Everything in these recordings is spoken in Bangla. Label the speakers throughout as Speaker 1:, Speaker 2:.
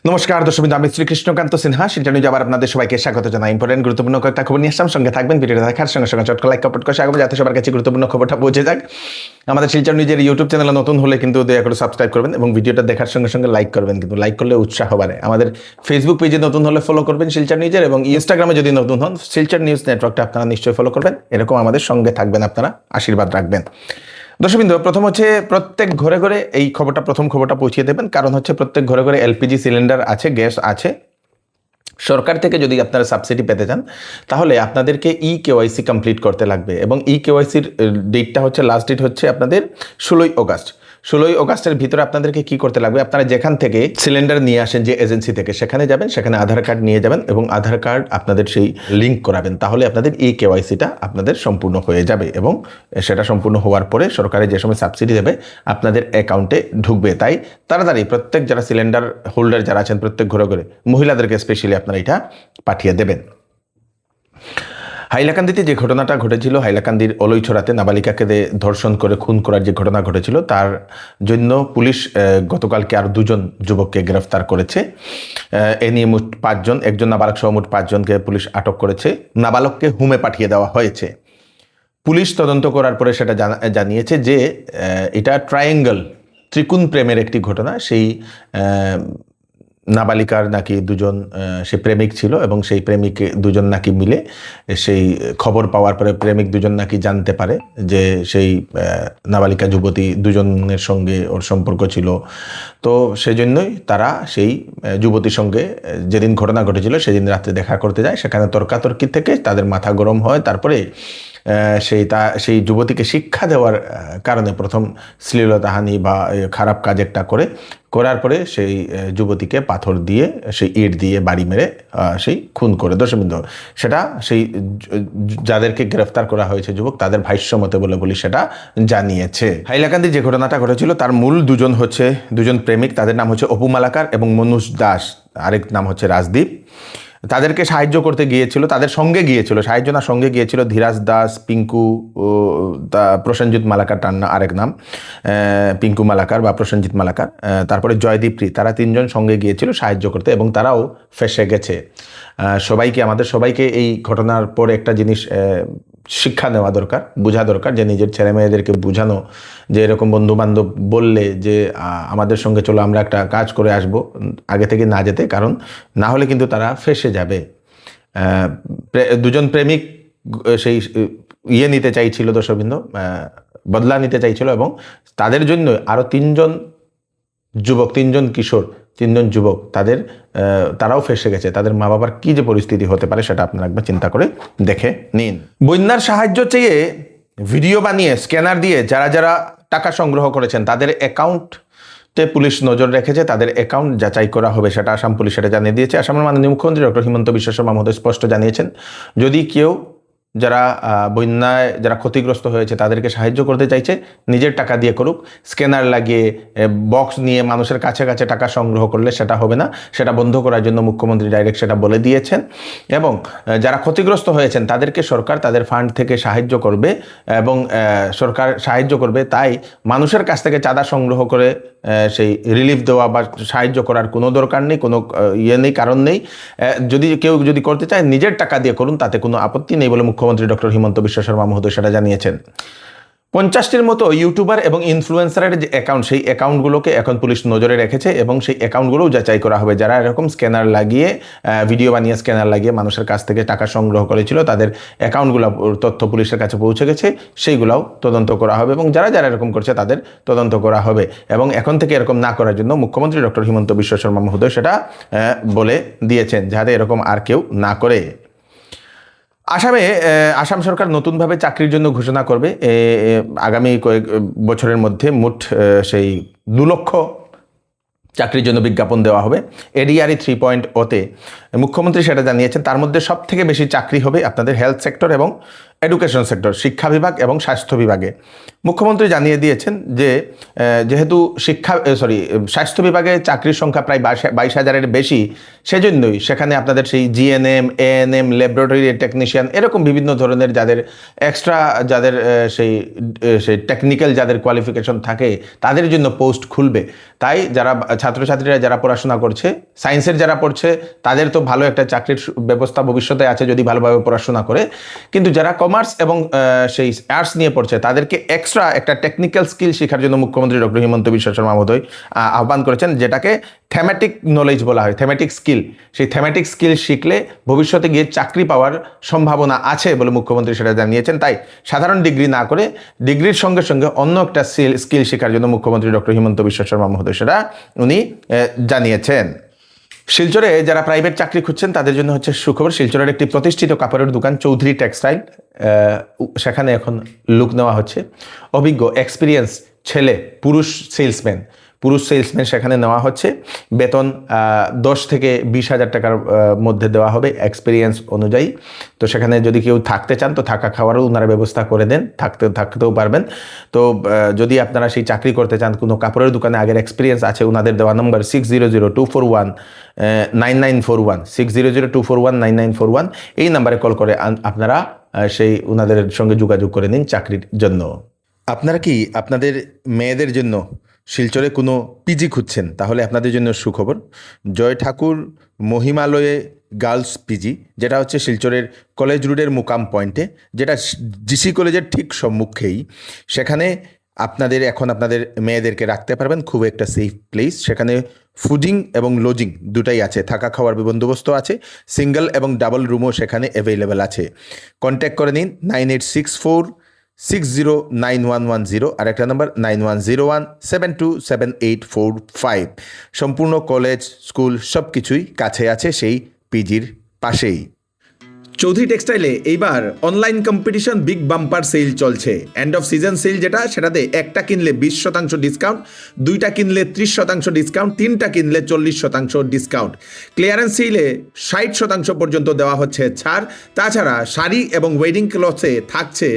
Speaker 1: নমস্কার দর্শক, আমি শ্রীকৃষ্ণকান্ত সিনহা। সেটা নিয়ে আবার আপনাদের সবাইকে স্বাগত জানাই। ইম্পর্টেন্ট গুরুত্বপূর্ণ কয়েকটা খবর নিয়ে আসলাম, সঙ্গে থাকবেন। ভিডিওটা দেখার সঙ্গে সঙ্গে চটকা লাইক কমেন্ট করে আগামী যাতে সবার কাছে গুরুত্বপূর্ণ খবরটা পৌঁছে যাক। আমাদের শিলচর নিজের ইউটিউব চ্যানেলে নতুন হলে কিন্তু দয়া করে সাবস্ক্রাইব করবেন এবং ভিডিওটা দেখার সঙ্গে সঙ্গে লাইক করবেন, কিন্তু লাইক করলে উৎসাহ বাড়ে। আমাদের ফেসবুক পেজে নতুন হলে ফলো করবেন শিলচর নিজের, এবং ইনস্টাগ্রামে যদি নতুন হন শিলচর নিউজ নেটওয়ার্কটা আপনারা নিশ্চয়ই ফলো করবেন। এরকম আমাদের সঙ্গে থাকবেন, আপনারা আশীর্বাদ রাখবেন। দর্শকবৃন্দ, প্রথম হচ্ছে প্রত্যেক ঘরে ঘরে এই খবরটা, প্রথম খবরটা পৌঁছিয়ে দেবেন, কারণ হচ্ছে প্রত্যেক ঘরে ঘরে এলপিজি সিলিন্ডার আছে, গ্যাস আছে। সরকার থেকে যদি আপনারা সাবসিডি পেতে চান তাহলে আপনাদেরকে কেওয়াইসি কমপ্লিট করতে লাগবে, এবং কেওয়াইসির ডেটটা হচ্ছে, লাস্ট ডেট হচ্ছে আপনাদের 16ই অগাস্ট। 16ই অগাস্টের ভিতরে আপনাদেরকে কি করতে লাগবে, আপনারা যেখান থেকে সিলিন্ডার নিয়ে আসেন, যে এজেন্সি থেকে, সেখানে যাবেন, সেখানে আধার কার্ড নিয়ে যাবেন এবং আধার কার্ড আপনাদের সেই লিঙ্ক করাবেন। তাহলে আপনাদের কেওয়াইসিটা আপনাদের সম্পূর্ণ হয়ে যাবে, এবং সেটা সম্পূর্ণ হওয়ার পরে সরকারের যে সময় সাবসিডি দেবে আপনাদের অ্যাকাউন্টে ঢুকবে। তাই তাড়াতাড়ি প্রত্যেক যারা সিলিন্ডার হোল্ডার যারা আছেন, প্রত্যেক ঘরে ঘরে মহিলাদেরকে স্পেশালি আপনারা এটা পাঠিয়ে দেবেন। হাইলাকান্দিতে যে ঘটনাটা ঘটেছিল, হাইলাকান্দির অলইছড়াতে নাবালিকাকে ধর্ষণ করে খুন করার যে ঘটনা ঘটেছিল, তার জন্য পুলিশ গতকালকে আর 2জন যুবককে গ্রেফতার করেছে। এ নিয়ে মোট 5 জন, একজন নাবালক সহ মোট 5 জনকে পুলিশ আটক করেছে। নাবালককে হুমে পাঠিয়ে দেওয়া হয়েছে। পুলিশ তদন্ত করার পরে সেটা জানিয়েছে যে এটা ত্রিকোণ প্রেমের একটি ঘটনা। সেই নাবালিকার নাকি 2জন সে প্রেমিক ছিল, এবং সেই প্রেমিক 2জন নাকি মিলে, সেই খবর পাওয়ার পরে প্রেমিক 2জন নাকি জানতে পারে যে সেই নাবালিকা যুবতী 2জনের সঙ্গে ওর সম্পর্ক ছিল। তো সেজন্যই তারা সেই যুবতীর সঙ্গে যেদিন ঘটনা ঘটেছিল সেদিন রাত্রে দেখা করতে যায়। সেখানে তর্কাতর্কি থেকে তাদের মাথা গরম হয়। তারপরে সেই যুবতীকে শিক্ষা দেওয়ার কারণে প্রথম শ্লীলতাহানি বা খারাপ কাজ একটা করার পরে সেই যুবতীকে পাথর দিয়ে, সেই ইট দিয়ে বাড়ি মেরে সেই খুন করে। দর্শকবৃন্দ, সেটা সেই যাদেরকে গ্রেফতার করা হয়েছে যুবক, তাদের ভাষ্যমতে বলে পুলিশ সেটা জানিয়েছে। হাইলাকান্দি যে ঘটনাটা ঘটেছিল তার মূল 2জন প্রেমিক, তাদের নাম হচ্ছে অপু মালাকার এবং মনুষ দাস, আরেক নাম হচ্ছে রাজদীপ। তাদেরকে সাহায্য করতে গিয়েছিল, তাদের সঙ্গে গিয়েছিল, সাহায্য না সঙ্গে গিয়েছিল ধীরাজ দাস, পিঙ্কু, প্রসেনজিৎ মালাকার তার আরেক নাম, পিঙ্কু মালাকার বা প্রসেনজিৎ মালাকার, তারপরে জয়দীপ্তি। তারা 3জন সঙ্গে গিয়েছিল সাহায্য করতে, এবং তারাও ফেঁসে গেছে। আমাদের সবাইকে এই ঘটনার পর একটা জিনিস শিক্ষা নেওয়া দরকার, বোঝা দরকার, যে নিজের ছেলে মেয়েদেরকে বোঝানো যে এরকম বন্ধু বান্ধব বললে যে আমাদের সঙ্গে চলো আমরা একটা কাজ করে আসব, আগে থেকে না যেতে, কারণ না হলে কিন্তু তারা ফেঁসে যাবে। 2জন প্রেমিক সেই নিতে চাইছিল, দর্শকবৃন্দ, বদলা নিতে চাইছিল, এবং তাদের জন্য আরও 3জন কিশোর, 3জন যুবক, তারাও ফেঁসে গেছে। তাদের মা বাবার কি যে পরিস্থিতি হতে পারে সেটা আপনারা একবার চিন্তা করে দেখে নিন। বন্যার সাহায্য চেয়ে ভিডিও বানিয়ে স্ক্যানার দিয়ে যারা যারা টাকা সংগ্রহ করেছেন তাদের অ্যাকাউন্টে পুলিশ নজর রেখেছে। তাদের অ্যাকাউন্ট যাচাই করা হবে, সেটা আসাম পুলিশ সেটা জানিয়ে দিয়েছে। আসামের মাননীয় মুখ্যমন্ত্রী ডক্টর হিমন্ত বিশ্ব শর্মা মহোদয় স্পষ্ট জানিয়েছেন, যদি কেউ যারা বন্যায় যারা ক্ষতিগ্রস্ত হয়েছে তাদেরকে সাহায্য করতে চাইছে, নিজের টাকা দিয়ে করুক। স্ক্যানার লাগিয়ে বক্স নিয়ে মানুষের কাছে কাছে টাকা সংগ্রহ করলে সেটা হবে না। সেটা বন্ধ করার জন্য মুখ্যমন্ত্রী ডাইরেক্ট সেটা বলে দিয়েছেন, এবং যারা ক্ষতিগ্রস্ত হয়েছেন তাদেরকে সরকার তাদের ফান্ড থেকে সাহায্য করবে, এবং সরকার সাহায্য করবে। তাই মানুষের কাছ থেকে চাঁদা সংগ্রহ করে সেই রিলিফ দেওয়া বা সাহায্য করার কোনো দরকার নেই, কোনো কারণ নেই। কেউ যদি করতে চায় নিজের টাকা দিয়ে করুন, তাতে কোনো আপত্তি নেই বলে মুখ্যমন্ত্রী ডক্টর হিমন্ত বিশ্ব শর্মা মহোদয় সেটা জানিয়েছেন। 50টির মতো ইউটিউবার এবং ইনফ্লুয়েন্সারের যে অ্যাকাউন্ট, সেই অ্যাকাউন্টগুলোকে এখন পুলিশ নজরে রেখেছে, এবং সেই অ্যাকাউন্টগুলোও যাচাই করা হবে। যারা এরকম স্ক্যানার লাগিয়ে, ভিডিও বানিয়ে স্ক্যানার লাগিয়ে মানুষের কাছ থেকে টাকা সংগ্রহ করেছিল, তাদের অ্যাকাউন্টগুলো তথ্য পুলিশের কাছে পৌঁছে গেছে, সেইগুলোও তদন্ত করা হবে, এবং যারা যারা এরকম করছে তাদের তদন্ত করা হবে। এবং এখন থেকে এরকম না করার জন্য মুখ্যমন্ত্রী ডক্টর হিমন্ত বিশ্ব শর্মা মহোদয় সেটা বলে দিয়েছেন, যাতে এরকম আর কেউ না করে। আসাম সরকার নতুনভাবে চাকরির জন্য ঘোষণা করবে আগামী কয়েক বছরের মধ্যে। মোট সেই 2 লক্ষ চাকরির জন্য বিজ্ঞাপন দেওয়া হবে। এডিআরই 3.0-তে মুখ্যমন্ত্রী সেটা জানিয়েছেন। তার মধ্যে সব থেকে বেশি চাকরি হবে আপনাদের হেলথ সেক্টর এবং এডুকেশন সেক্টর, শিক্ষা বিভাগ এবং স্বাস্থ্য বিভাগে। মুখ্যমন্ত্রী জানিয়ে দিয়েছেন যে যেহেতু স্বাস্থ্য বিভাগে চাকরির সংখ্যা প্রায় 22,000-এর বেশি, সেজন্যই সেখানে আপনাদের সেই জিএনএম, এএনএম, ল্যাবরেটরি টেকনিশিয়ান এরকম বিভিন্ন ধরনের যাদের এক্সট্রা সেই টেকনিক্যাল যাদের কোয়ালিফিকেশন থাকে তাদের জন্য পোস্ট খুলবে। তাই যারা ছাত্রছাত্রীরা যারা পড়াশোনা করছে, সায়েন্সের যারা পড়ছে তাদের তো ভালো একটা চাকরির ব্যবস্থা ভবিষ্যতে আছে যদি ভালোভাবে পড়াশোনা করে, কিন্তু যারা কমার্স এবং সেই আর্টস নিয়ে পড়ছে তাদেরকে এক্সট্রা একটা টেকনিক্যাল স্কিল শেখার জন্য মুখ্যমন্ত্রী ডক্টর হিমন্ত বিশ্ব শর্মা মহোদয় আহ্বান করেছেন, যেটাকে থ্যামেটিক নলেজ বলা হয়, থ্যামেটিক স্কিল। সেই থ্যামেটিক স্কিল শিখলে ভবিষ্যতে গিয়ে চাকরি পাওয়ার সম্ভাবনা আছে বলে মুখ্যমন্ত্রী সেটা জানিয়েছেন। তাই সাধারণ ডিগ্রি না করে ডিগ্রির সঙ্গে সঙ্গে অন্য একটা স্কিল শেখার জন্য মুখ্যমন্ত্রী ডক্টর হিমন্ত বিশ্ব শর্মা মহোদয় সেটা উনি জানিয়েছেন। শিলচরে যারা প্রাইভেট চাকরি খুঁজছেন তাদের জন্য হচ্ছে সুখবর। শিলচরের একটি প্রতিষ্ঠিত কাপড়ের দোকান চৌধুরী টেক্সটাইল, সেখানে এখন লুক নেওয়া হচ্ছে। অভিজ্ঞ এক্সপিরিয়েন্স পুরুষ সেলসম্যান সেখানে নেওয়া হচ্ছে। বেতন 10 থেকে 20,000 টাকার মধ্যে দেওয়া হবে এক্সপিরিয়েন্স অনুযায়ী। তো সেখানে যদি কেউ থাকতে চান তো থাকা খাওয়ারও ওনারা ব্যবস্থা করে দেন, থাকতেও পারবেন। তো যদি আপনারা সেই চাকরি করতে চান, কোনো কাপড়ের দোকানে আগের এক্সপিরিয়েন্স আছে, ওনাদের দেওয়া নম্বর 6002419941 6002419941 এই নাম্বারে কল করে আপনারা সেই ওনাদের সঙ্গে যোগাযোগ করে নিন চাকরির জন্য। আপনারা কি আপনাদের মেয়েদের জন্য শিলচরে কোনো পিজি খুঁজছেন? তাহলে আপনাদের জন্য সুখবর। জয় ঠাকুর মহিমালয়ে গার্লস পিজি, যেটা হচ্ছে শিলচরের কলেজ রোডের মুকাম পয়েন্টে, যেটা জিসি কলেজের ঠিক সম্মুখেই। সেখানে আপনাদের মেয়েদেরকে রাখতে পারবেন, খুব একটা সেফ প্লেস। সেখানে ফুডিং এবং লজিং দুটাই আছে, থাকা খাওয়ার বন্দোবস্ত আছে। সিঙ্গেল এবং ডাবল রুমও সেখানে অ্যাভেলেবেল আছে। কন্ট্যাক্ট করে নিন 9864609110 আর একটা নম্বর 9101727845। সম্পূর্ণ কলেজ স্কুল সব কিছুই কাছে আছে সেই পিজির পাশেই। চৌধুরী টেক্সটাইলে এইবার online competition big bumper sale চলছে। এন্ড অফ সিজন সেল সেটাতে একটা কিনলে 20% ডিসকাউন্ট, 2টা কিনলে 30% ডিসকাউন্ট, 3টা কিনলে 40% ডিসকাউন্ট। ক্লিয়ারেন্স সেলে 60% পর্যন্ত দেওয়া হচ্ছে ছাড়। তাছাড়া শাড়ি এবং ওয়েডিং ক্লথে থাকছে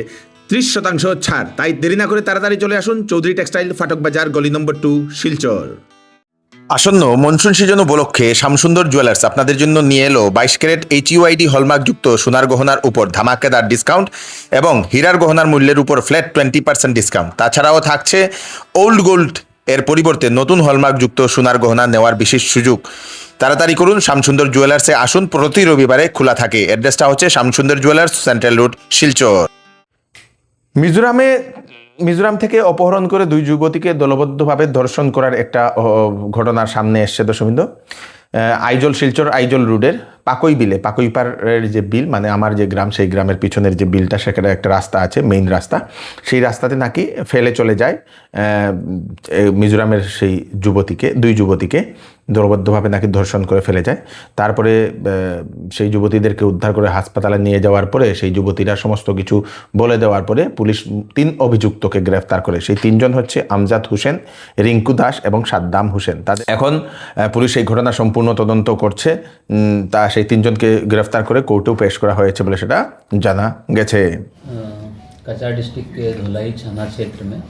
Speaker 1: 30% ছাড়। তাই দেরি না করে তাড়াতাড়ি চলে আসুন চৌধুরী টেক্সটাইল, ফাটক বাজার, গলি নম্বর 2, শিলচর। আসন্ন মনসুন সিজন উপলক্ষে শ্যামসুন্দর জুয়েলার্স আপনাদের জন্য নিয়ে এলো 22 ক্যারেট HUID হলমার্কযুক্ত সোনার গহনার উপর ধামাকেদার ডিসকাউন্ট এবং হীরার গহনার মূল্যের উপর ফ্ল্যাট 20% ডিসকাউন্ট। তাছাড়াও থাকছে ওল্ড গোল্ড এর পরিবর্তে নতুন হলমার্কযুক্ত সোনার গহনা নেওয়ার বিশেষ সুযোগ। তাড়াতাড়ি করুন, শ্যামসুন্দর জুয়েলার্সে আসুন, প্রতি রবিবারে খোলা থাকে। অ্যাড্রেসটা হচ্ছে Shyamsundar jewellers, central road, Silchar. Mizoram থেকে অপহরণ করে 2 যুবতীকে দলবদ্ধভাবে ধর্ষণ করার একটা ঘটনার সামনে এসছে দর্শকবৃন্দ। আইজল, শিলচর আইজল রোডের পাকইপাড়ের যে বিল, মানে আমার যে গ্রাম, সেই গ্রামের পিছনের যে বিলটা, সেখানে একটা রাস্তা আছে, মেইন রাস্তা। সেই রাস্তাতে নাকি ফেলে চলে যায় মিজোরামের সেই 2 যুবতীকে দলবদ্ধভাবে নাকি ধর্ষণ করে ফেলে যায়। তারপরে সেই যুবতীদেরকে উদ্ধার করে হাসপাতালে নিয়ে যাওয়ার পরে সেই যুবতীরা সমস্ত কিছু বলে দেওয়ার পরে পুলিশ 3 অভিযুক্তকে গ্রেফতার করে। সেই 3 জন হচ্ছে আমজাদ হোসেন, রিঙ্কু দাস এবং সাদ্দাম হোসেন। তাদের এখন পুলিশ এই ঘটনা সম্পূর্ণ তদন্ত করছে। তা সেই 3 জনকে গ্রেফতার করে কোর্টেও পেশ করা হয়েছে বলে সেটা জানা গেছে।
Speaker 2: कचार डिस्ट्रिक्ट के धोलाई छाना क्षेत्र में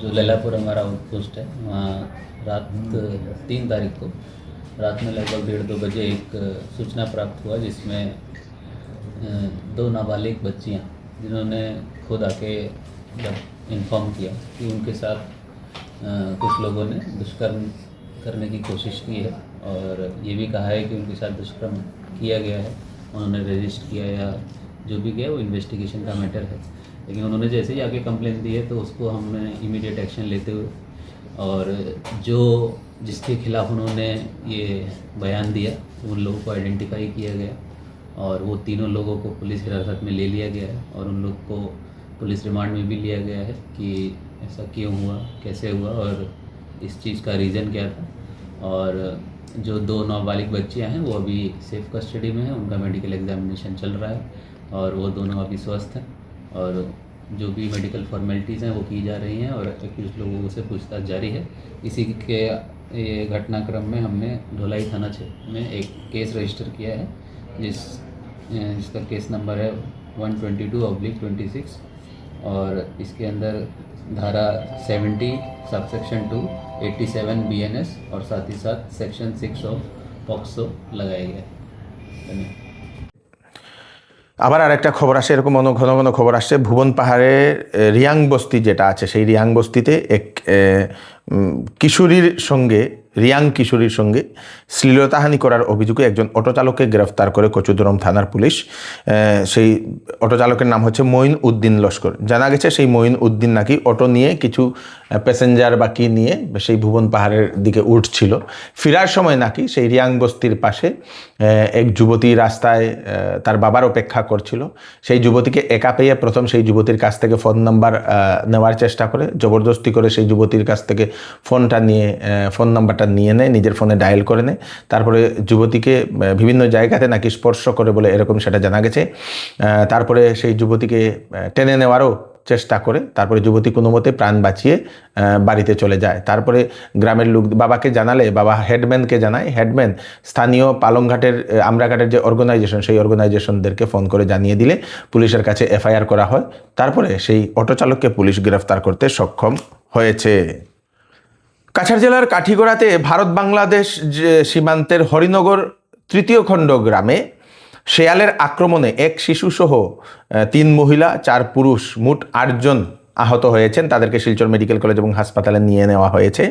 Speaker 2: जो लैलापुर हमारा आउटपोस्ट है, वहाँ रात 3 तारीख को रात में लगभग 1:30-2 बजे एक सूचना प्राप्त हुआ, जिसमें 2 नाबालिग बच्चियाँ, जिन्होंने खुद आके जब इन्फॉर्म किया कि उनके साथ कुछ लोगों ने दुष्कर्म करने की कोशिश की है और ये भी कहा है कि उनके साथ दुष्कर्म किया गया है। उन्होंने रजिस्टर किया या जो भी किया वो इन्वेस्टिगेशन का मैटर है, लेकिन उन्होंने जैसे ही आके कंप्लेन दी है तो उसको हमने इमीडिएट एक्शन लेते हुए और जिसके खिलाफ उन्होंने ये बयान दिया उन लोगों को आइडेंटिफाई किया गया और वो तीनों लोगों को पुलिस हिरासत में ले लिया गया है और उन लोग को पुलिस रिमांड में भी लिया गया है कि ऐसा क्यों हुआ, कैसे हुआ और इस चीज़ का रीज़न क्या था। और जो 2 नाबालिग बच्चियाँ हैं वो अभी सेफ कस्टडी में हैं, उनका मेडिकल एग्जामिनेशन चल रहा है और वो दोनों अभी स्वस्थ हैं और जो भी मेडिकल फॉर्मेलिटीज़ हैं वो की जा रही हैं और एक्यूज लोगों से पूछताछ जारी है। इसी के ये घटनाक्रम में हमने ढोलाई थाना क्षेत्र में एक केस रजिस्टर किया है, जिसका केस नंबर है 122/26 और इसके अंदर धारा 70 सबसेक्शन 2 87 BNS और साथ ही साथ सेक्शन 6 ऑफ पॉक्सो लगाया गया है। धन्यवाद।
Speaker 1: আবার আরেকটা খবর আসে, এরকম ঘন ঘন খবর আসছে, ভুবন পাহাড়ের রিয়াং বস্তি যেটা আছে সেই রিয়াং বস্তিতে এক কিশোরীর সঙ্গে রিয়াং কিশোরীর সঙ্গে শ্লীলতাহানি করার অভিযোগে একজন অটো চালককে গ্রেফতার করে কচুদরম থানার পুলিশ। সেই অটো চালকের নাম হচ্ছে মঈন উদ্দিন লস্কর। জানা গেছে সেই মঈন উদ্দিন নাকি অটো নিয়ে কিছু প্যাসেঞ্জার বা কি নিয়ে সেই ভুবন পাহাড়ের দিকে উঠছিল। ফেরার সময় নাকি সেই রিয়াং বস্তির পাশে এক যুবতী রাস্তায় তার বাবার অপেক্ষা করছিল। সেই যুবতীকে একা পেয়ে প্রথম সেই যুবতীর কাছ থেকে ফোন নাম্বার নেওয়ার চেষ্টা করে, জবরদস্তি করে সেই যুবতীর কাছ থেকে ফোনটা নিয়ে ফোন নাম্বারটা নিয়ে নেয়, নিজের ফোনে ডায়াল করে নেয়। তারপরে যুবতীকে বিভিন্ন জায়গাতে নাকি স্পর্শ করে বলে এরকম সেটা জানা গেছে। তারপরে সেই যুবতীকে টেনে নেওয়ারও চেষ্টা করে, তারপরে যুবতী কোনো মতে প্রাণ বাঁচিয়ে বাড়িতে চলে যায়। তারপরে গ্রামের লোক বাবাকে জানালে বাবা হেডম্যানকে জানায়, হেডম্যান স্থানীয় পালংঘাটের আমরাঘাটের যে অর্গানাইজেশন সেই অর্গানাইজেশনদেরকে ফোন করে জানিয়ে দিলে পুলিশের কাছে FIR করা হয়। তারপরে সেই অটো চালককে পুলিশ গ্রেফতার করতে সক্ষম হয়েছে। কাছাড় জেলার কাঠিগড়াতে ভারত বাংলাদেশ সীমান্তের হরিনগর 3য় খণ্ড গ্রামে শেয়ালের আক্রমণে এক শিশুসহ 3 মহিলা 4 পুরুষ মোট 8 জন আহত হয়েছেন। তাদেরকে শিলচর মেডিকেল কলেজ এবং হাসপাতালে নিয়ে নেওয়া হয়েছে।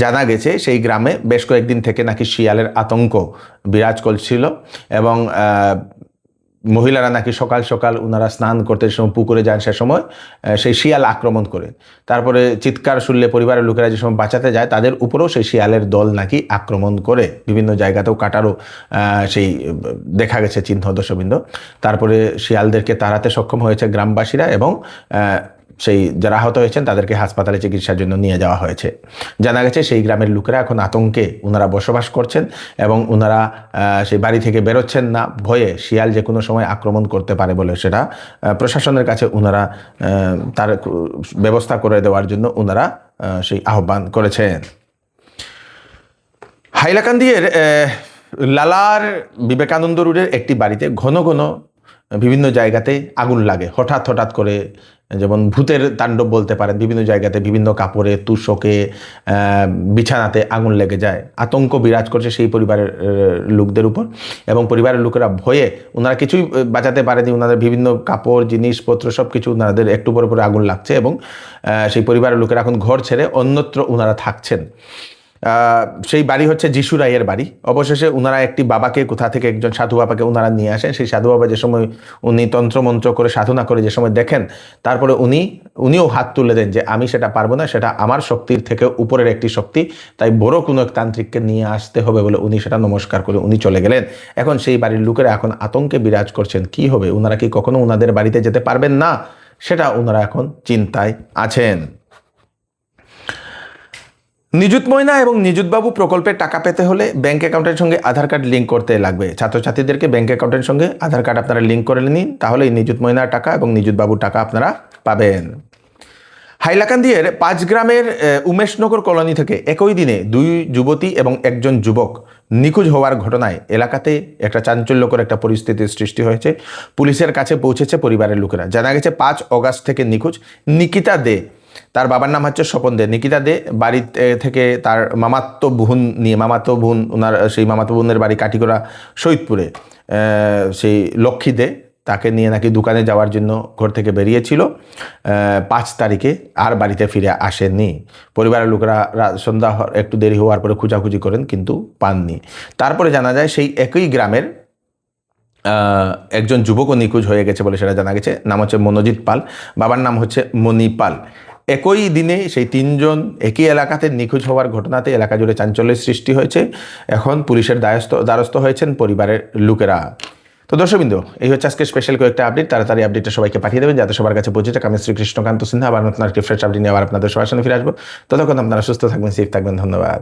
Speaker 1: জানা গেছে সেই গ্রামে বেশ কয়েকদিন থেকে নাকি শিয়ালের আতঙ্ক বিরাজ করছিল এবং মহিলারা নাকি সকাল সকাল ওনারা স্নান করতে সময় পুকুরে যান, সে সময় সেই শিয়াল আক্রমণ করে। তারপরে চিৎকার শুনলে পরিবারের লোকেরা যে সময় বাঁচাতে যায় তাদের উপরেও সেই শিয়ালের দল নাকি আক্রমণ করে, বিভিন্ন জায়গাতেও কাটারও সেই দেখা গেছে চিহ্ন দর্শকবৃন্দ। তারপরে শিয়ালদেরকে তাড়াতে সক্ষম হয়েছে গ্রামবাসীরা এবং সেই যারা আহত হয়েছেন তাদেরকে হাসপাতালে চিকিৎসার জন্য নিয়ে যাওয়া হয়েছে। জানা গেছে সেই গ্রামের লোকেরা এখন আতঙ্কে ওনারা বসবাস করছেন এবং ওনারা সেই বাড়ি থেকে বেরোচ্ছেন না, ভয়ে শিয়াল যে কোনো সময় আক্রমণ করতে পারে বলে সেটা প্রশাসনের কাছে ওনারা তার ব্যবস্থা করে দেওয়ার জন্য ওনারা সেই আহ্বান করেছেন। হাইলাকান্দির লালার বিবেকানন্দ রোডের একটি বাড়িতে ঘন ঘন বিভিন্ন জায়গাতে আগুন লাগে, হঠাৎ হঠাৎ করে, যেমন ভূতের তাণ্ডব বলতে পারেন। বিভিন্ন জায়গাতে বিভিন্ন কাপড়ে, তুষকে, বিছানাতে আগুন লেগে যায়। আতঙ্ক বিরাজ করছে সেই পরিবারের লোকদের উপর এবং পরিবারের লোকেরা ভয়ে ওনারা কিছুই বাঁচাতে পারেনি। ওনাদের বিভিন্ন কাপড়, জিনিসপত্র সব কিছু ওনাদের একটু পরে পরে আগুন লাগছে এবং সেই পরিবারের লোকেরা এখন ঘর ছেড়ে অন্যত্র ওনারা থাকছেন। সেই বাড়ি হচ্ছে যিশু রায়ের বাড়ি। অবশেষে ওনারা একটি বাবাকে কোথা থেকে একজন সাধু বাবাকে ওনারা নিয়ে আসেন। সেই সাধু বাবা যে সময় উনি তন্ত্রমন্ত্র করে সাধনা করে যে সময় দেখেন, তারপরে উনিও হাত তুলে দেন যে আমি সেটা পারবো না, সেটা আমার শক্তির থেকে উপরের একটি শক্তি, তাই বড় কোনো এক তান্ত্রিককে নিয়ে আসতে হবে বলে উনি সেটা নমস্কার করে উনি চলে গেলেন। এখন সেই বাড়ির লোকেরা এখন আতঙ্কে বিরাজ করছেন, কি হবে, ওনারা কি কখনো ওনাদের বাড়িতে যেতে পারবেন না, সেটা ওনারা এখন চিন্তায় আছেন। নিযুত ময়না এবং নিযুত বাবু প্রকল্পের টাকা পেতে হলে ব্যাংক অ্যাকাউন্টের সঙ্গে আধার কার্ড লিঙ্ক করতে লাগবে। ছাত্রছাত্রীদেরকে ব্যাংক অ্যাকাউন্টের সঙ্গে আধার কার্ড আপনারা লিঙ্ক করে নিন, তাহলেই নিযুত ময়নার টাকা এবং নিযুত বাবুর টাকা আপনারা পাবেন। হাইলাকান্দির 5 গ্রামের উমেশনগর কলোনি থেকে একই দিনে 2 যুবতী এবং একজন যুবক নিখোঁজ হওয়ার ঘটনায় এলাকাতে একটা চাঞ্চল্যকর একটা পরিস্থিতির সৃষ্টি হয়েছে। পুলিশের কাছে পৌঁছেছে পরিবারের লোকেরা। জানা গেছে 5 অগাস্ট থেকে নিখোঁজ নিকিতা দে, তার বাবার নাম হচ্ছে স্বপন দে। নিকিতা দে বাড়ি থেকে তার মামাতো বোন ওনার সেই মামাতো বোনের বাড়ি কাঠিগড়া শহীদপুরে, সেই লক্ষ্মী দে তাকে নিয়ে নাকি দোকানে যাওয়ার জন্য ঘর থেকে বেরিয়েছিল। 5 তারিখে আর বাড়িতে ফিরে আসেননি। পরিবারের লোকেরা সন্ধ্যা একটু দেরি হওয়ার পরে খোঁজাখুঁজি করেন কিন্তু পাননি। তারপরে জানা যায় সেই একই গ্রামের একজন যুবকও নিখোঁজ হয়ে গেছে বলে সেটা জানা গেছে। নাম হচ্ছে মনোজিৎ পাল, বাবার নাম হচ্ছে মণি পাল। একই দিনে সেই 3 জন একই এলাকাতে নিখোঁজ হওয়ার ঘটনাতে এলাকা জুড়ে চাঞ্চল্যের সৃষ্টি হয়েছে। এখন পুলিশের দ্বারস্থ হয়েছেন পরিবারের লোকেরা। তো দর্শকবৃন্দ, এই হচ্ছে আজকে স্পেশাল কয়েকটা আপডেট। তাড়াতাড়ি আপডেটটা সবাইকে পাঠিয়ে দেবেন যাতে সবার কাছে পৌঁছে যায়। আমি শ্রী কৃষ্ণকান্ত সিনহা আবার নতুন একটি ফ্রেশ আপডেট নিয়ে আবার আপনাদের সবার সামনে ফিরে আসবো। ততক্ষণ আপনারা সুস্থ থাকবেন, সেফ থাকবেন। ধন্যবাদ।